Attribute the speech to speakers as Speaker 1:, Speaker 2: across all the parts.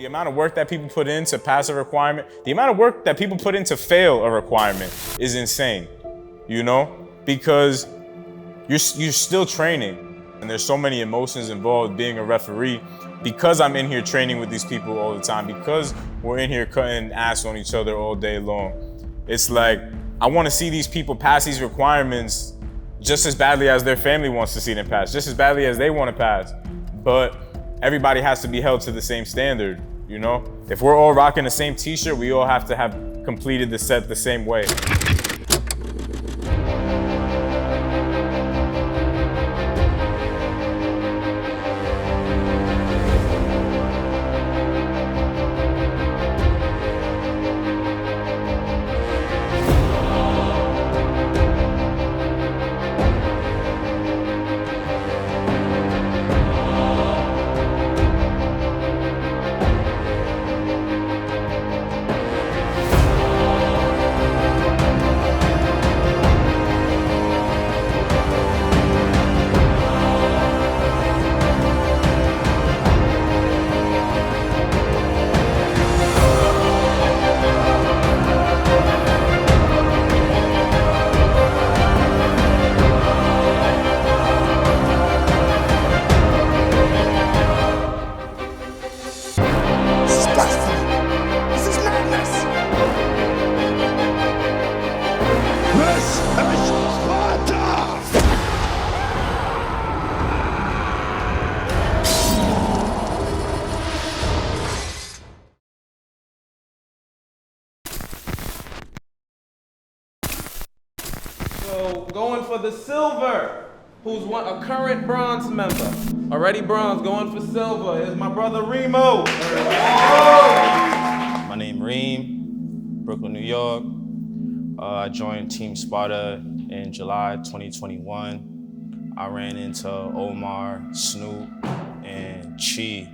Speaker 1: The amount of work that people put in to pass a requirement, the amount of work that people put in to fail a requirement is insane, you know? Because you're still training, and there's so many emotions involved being a referee. Because I'm in here training with these people all the time, because we're in here cutting ass on each other all day long, it's like, I want to see these people pass these requirements just as badly as their family wants to see them pass, just as badly as they want to pass. But everybody has to be held to the same standard, you know? If we're all rocking the same t-shirt, we all have to have completed the set the same way.
Speaker 2: So going for the silver, who's a current bronze member. Already bronze, going for silver is my brother Reemo.
Speaker 3: My name is Reemo, Brooklyn, New York. I joined Team Spartaa in July 2021. I ran into Omar, Snoop, and Chi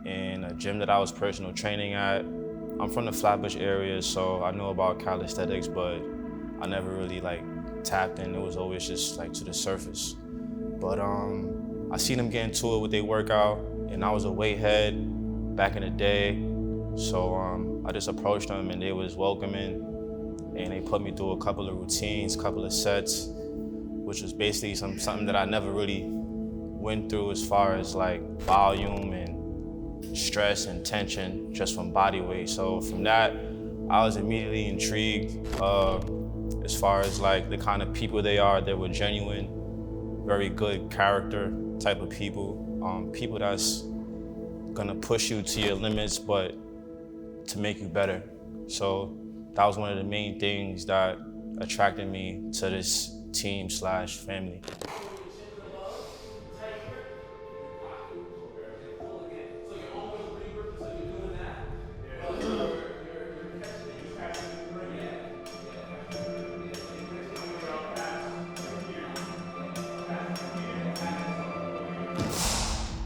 Speaker 3: in a gym that I was personal training at. I'm from the Flatbush area, so I know about calisthenics, but I never really tapped in. It was always just to the surface. But I seen them get into it with their workout, and I was a weight head back in the day. So I just approached them, and they was welcoming, and they put me through a couple of routines, couple of sets, which was basically something that I never really went through as far as volume and stress and tension just from body weight. So from that, I was immediately intrigued as far as the kind of people they are. They were genuine, very good character type of people. People that's gonna push you to your limits, but to make you better. So that was one of the main things that attracted me to this team/family.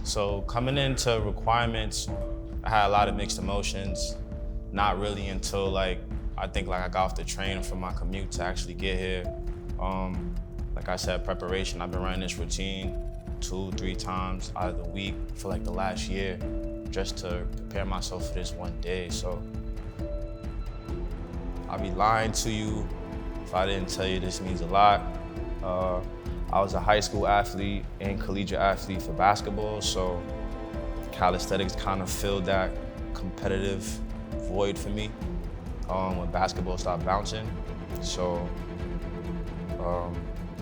Speaker 3: So coming into requirements, I had a lot of mixed emotions. Not really until I think I got off the train for my commute to actually get here. Like I said, preparation. I've been running this routine 2-3 times out of the week for the last year, just to prepare myself for this one day. So I'd be lying to you if I didn't tell you this means a lot. I was a high school athlete and collegiate athlete for basketball, so calisthenics kind of filled that competitive void for me when basketball stopped bouncing. So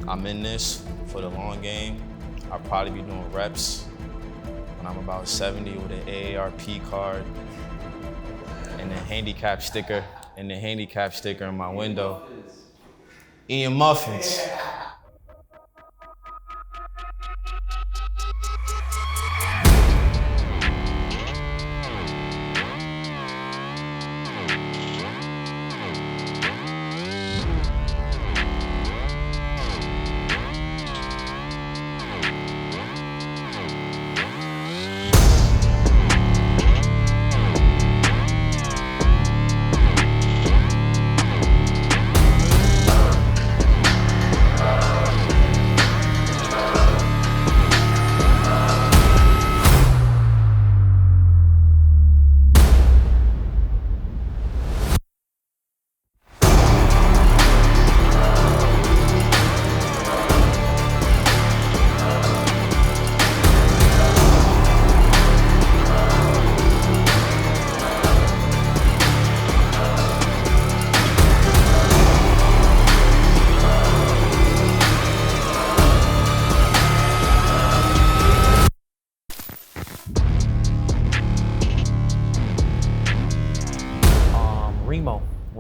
Speaker 3: I'm in this for the long game. I'll probably be doing reps when I'm about 70 with an AARP card and the handicap sticker in my window. Eating muffins.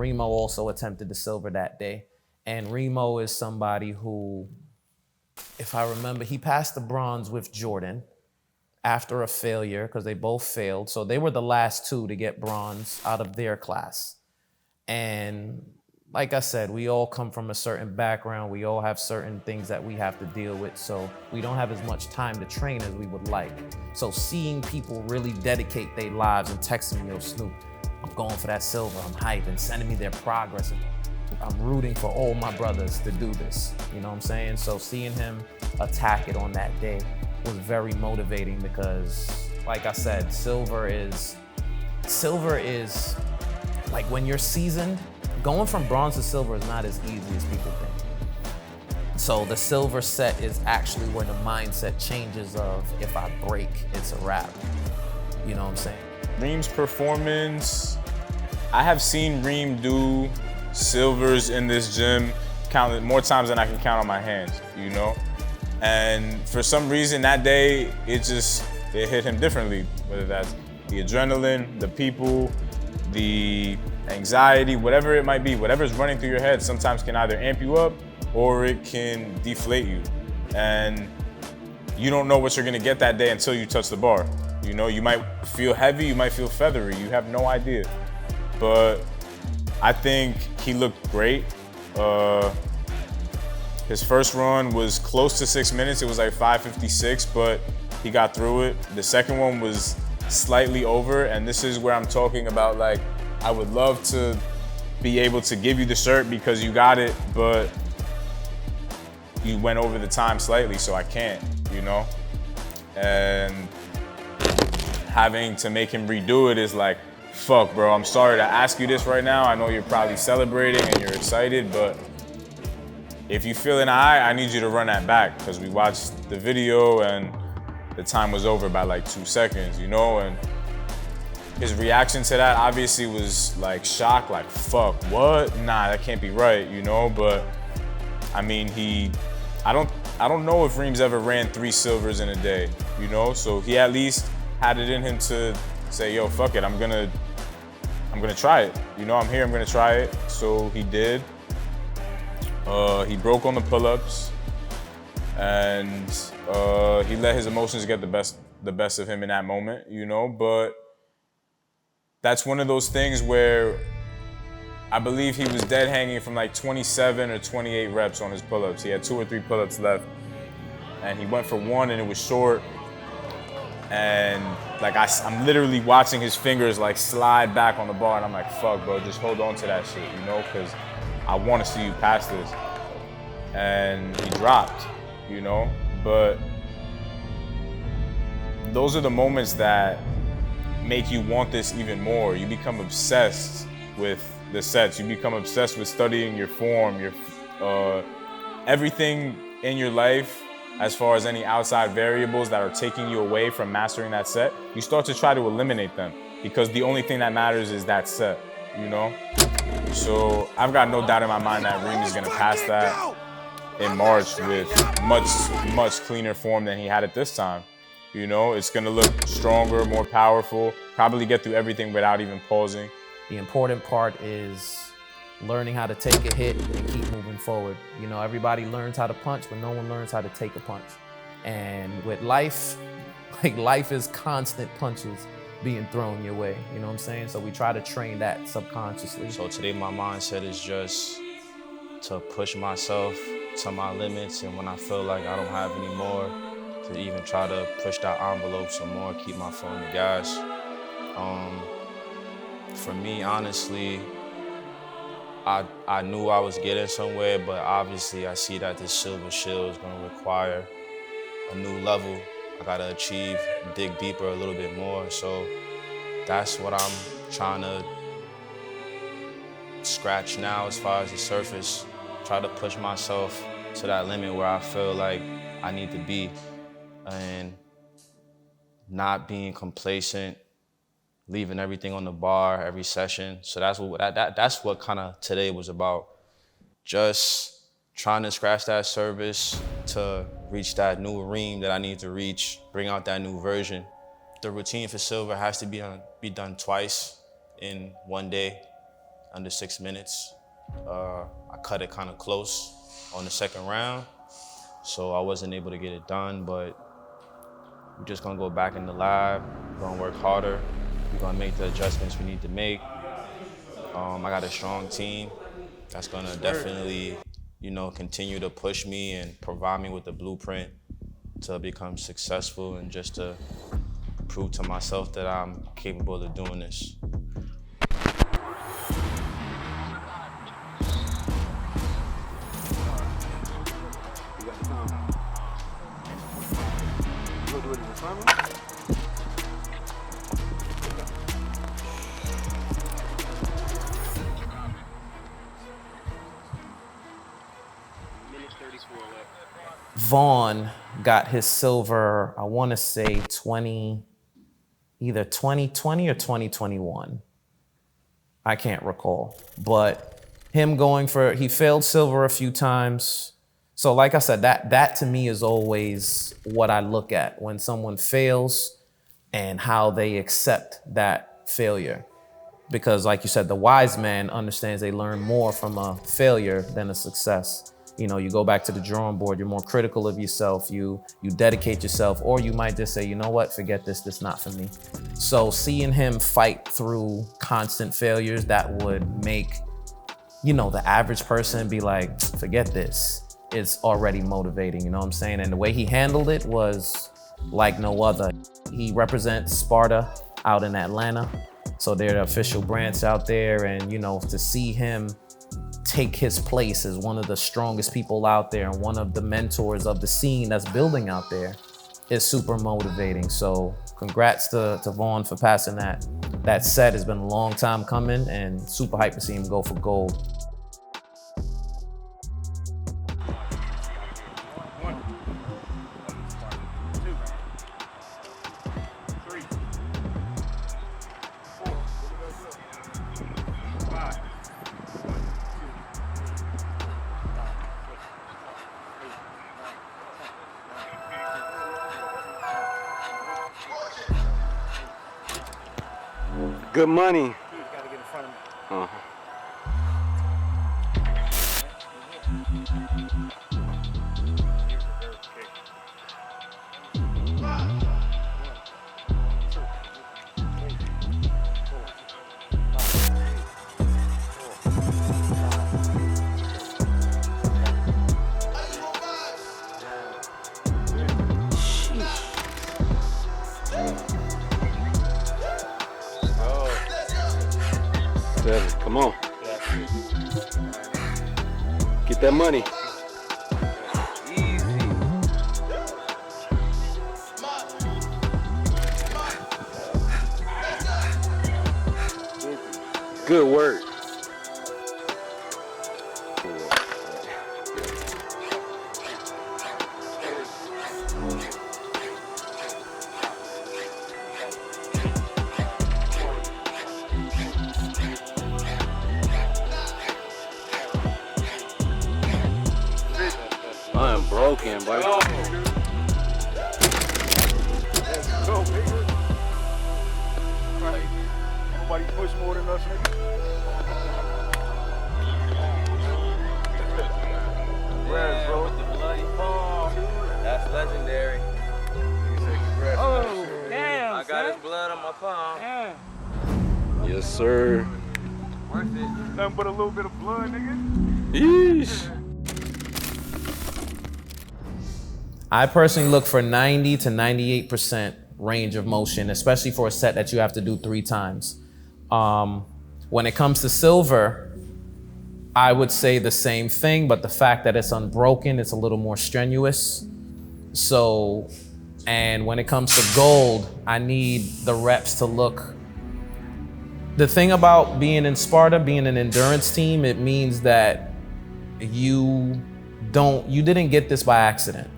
Speaker 4: Reemo also attempted the silver that day. And Reemo is somebody who, if I remember, he passed the bronze with Jordan after a failure because they both failed. So they were the last two to get bronze out of their class. And like I said, we all come from a certain background. We all have certain things that we have to deal with. So we don't have as much time to train as we would like. So seeing people really dedicate their lives and texting me, yo, Snoop, I'm going for that silver, I'm hyped, and sending me their progress. And I'm rooting for all my brothers to do this. You know what I'm saying? So seeing him attack it on that day was very motivating because, like I said, silver is like when you're seasoned, going from bronze to silver is not as easy as people think. So the silver set is actually where the mindset changes of if I break, it's a wrap. You know what I'm saying?
Speaker 1: Reem's performance, I have seen Reem do silvers in this gym counted more times than I can count on my hands, you know? And for some reason that day, it hit him differently, whether that's the adrenaline, the people, the anxiety, whatever it might be, whatever's running through your head sometimes can either amp you up or it can deflate you. And you don't know what you're gonna get that day until you touch the bar. You know, you might feel heavy, you might feel feathery, you have no idea. But I think he looked great. His first run was close to 6 minutes. It was like 5:56, but he got through it. The second one was slightly over, and this is where I'm talking about, like, I would love to be able to give you the shirt because you got it, but you went over the time slightly, so I can't, you know? And having to make him redo it is like, fuck, bro, I'm sorry to ask you this right now. I know you're probably celebrating and you're excited, but if you feel an eye, I need you to run that back because we watched the video and the time was over by like 2 seconds, you know? And his reaction to that obviously was like shock, like, fuck, what? Nah, that can't be right, you know? But I mean, I don't know if Reem's ever ran 3 silvers in a day, you know? So he at least had it in him to say, yo, fuck it, I'm gonna try it. You know, I'm here, I'm gonna try it. So he did. He broke on the pull-ups and he let his emotions get the best of him in that moment, you know? But that's one of those things where I believe he was dead hanging from like 27 or 28 reps on his pull-ups. He had 2 or 3 pull-ups left and he went for 1 and it was short. And like I'm literally watching his fingers like slide back on the bar and I'm like, fuck, bro, just hold on to that shit, you know? Because I want to see you pass this. And he dropped, you know? But those are the moments that make you want this even more. You become obsessed with the sets. You become obsessed with studying your form, your everything in your life as far as any outside variables that are taking you away from mastering that set. You start to try to eliminate them because the only thing that matters is that set, you know? So I've got no doubt in my mind that Reem is gonna pass that in March with much cleaner form than he had at this time. You know, it's gonna look stronger, more powerful, probably get through everything without even pausing.
Speaker 4: The important part is learning how to take a hit and keep moving forward. You know, everybody learns how to punch, but no one learns how to take a punch. And with life, like life is constant punches being thrown your way, you know what I'm saying? So we try to train that subconsciously.
Speaker 3: So today my mindset is just to push myself to my limits, and when I feel like I don't have any more, to even try to push that envelope some more, keep my foot on the gas. For me, honestly, I knew I was getting somewhere, but obviously I see that this silver shield is gonna require a new level. I gotta achieve, dig deeper a little bit more. So that's what I'm trying to scratch now as far as the surface. Try to push myself to that limit where I feel like I need to be and not being complacent, leaving everything on the bar every session. So that's what kind of today was about. Just trying to scratch that surface to reach that new ream that I need to reach, bring out that new version. The routine for silver has to be done twice in one day. under 6 minutes. I cut it kind of close on the second round, so I wasn't able to get it done, but we're just gonna go back in the lab, we're gonna work harder, we're gonna make the adjustments we need to make. I got a strong team that's gonna definitely, you know, continue to push me and provide me with the blueprint to become successful and just to prove to myself that I'm capable of doing this.
Speaker 4: Vaughn got his silver, I want to say either 2020 or 2021. I can't recall. But him he failed silver a few times. So like I said, that to me is always what I look at when someone fails and how they accept that failure. Because like you said, the wise man understands they learn more from a failure than a success. You know, you go back to the drawing board, you're more critical of yourself, you dedicate yourself, or you might just say, you know what, forget this not for me. So seeing him fight through constant failures, that would make, you know, the average person be like, forget this. It's already motivating, you know what I'm saying? And the way he handled it was like no other. He represents Sparta out in Atlanta. So they're the official branch out there, and you know, to see him take his place as one of the strongest people out there and one of the mentors of the scene that's building out there is super motivating. So congrats to Vaughn for passing that. That set has been a long time coming, and super hyped to see him go for gold.
Speaker 5: Good money.
Speaker 6: You gotta get in front of me.
Speaker 5: Come on. Get that money. Good work. I'm broken, boy.
Speaker 6: Let's go, nigga. Nobody push more than us, nigga. Congrats, bro.
Speaker 2: With the bloody palm. That's legendary.
Speaker 6: Oh, damn.
Speaker 2: I got his blood on my palm.
Speaker 6: Yeah.
Speaker 5: Yes, sir.
Speaker 2: Worth it.
Speaker 6: Nothing but a little bit of blood, nigga.
Speaker 5: Yeesh.
Speaker 4: I personally look for 90 to 98% range of motion, especially for a set that you have to do 3 times. When it comes to silver, I would say the same thing, but the fact that it's unbroken, it's a little more strenuous. So, and when it comes to gold, I need the reps to look. The thing about being in Sparta, being an endurance team, it means that you didn't get this by accident.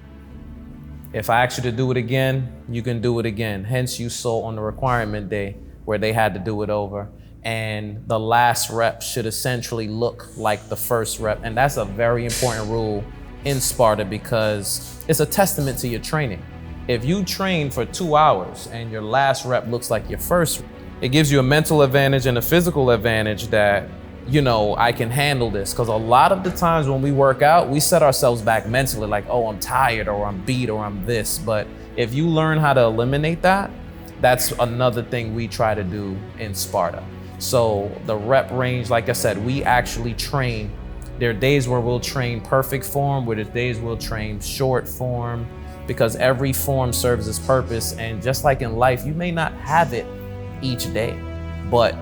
Speaker 4: If I ask you to do it again, you can do it again. Hence you saw on the requirement day where they had to do it over. And the last rep should essentially look like the first rep. And that's a very important rule in Sparta because it's a testament to your training. If you train for 2 hours and your last rep looks like your first, it gives you a mental advantage and a physical advantage that you know, I can handle this. Because a lot of the times when we work out, we set ourselves back mentally like, oh, I'm tired or I'm beat or I'm this. But if you learn how to eliminate that, that's another thing we try to do in Sparta. So the rep range, like I said, we actually train. There are days where we'll train perfect form, where there's days we'll train short form, because every form serves its purpose. And just like in life, you may not have it each day, but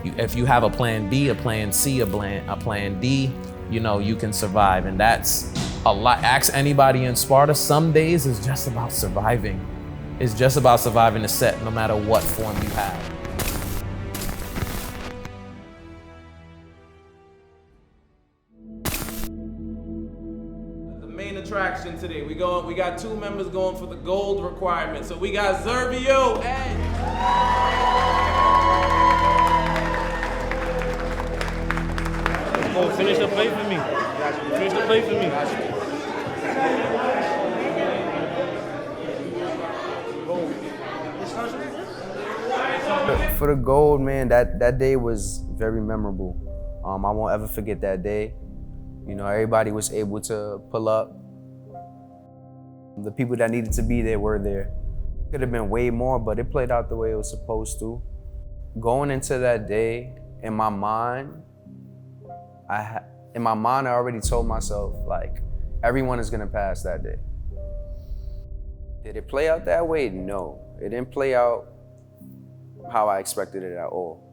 Speaker 4: if you have a plan B, a plan C, a plan D, you know, you can survive. And that's a lot. Ask anybody in Sparta, some days is just about surviving. It's just about surviving the set, no matter what form you have.
Speaker 2: The main attraction today, we got 2 members going for the gold requirement. So we got Zervio and
Speaker 3: Oh, finish the plate for me. Finish the plate for me.
Speaker 7: For the gold, man, that day was very memorable. I won't ever forget that day. You know, everybody was able to pull up. The people that needed to be there were there. Could have been way more, but it played out the way it was supposed to. Going into that day, in my mind, I already told myself, like, everyone is gonna pass that day. Did it play out that way? No, it didn't play out how I expected it at all.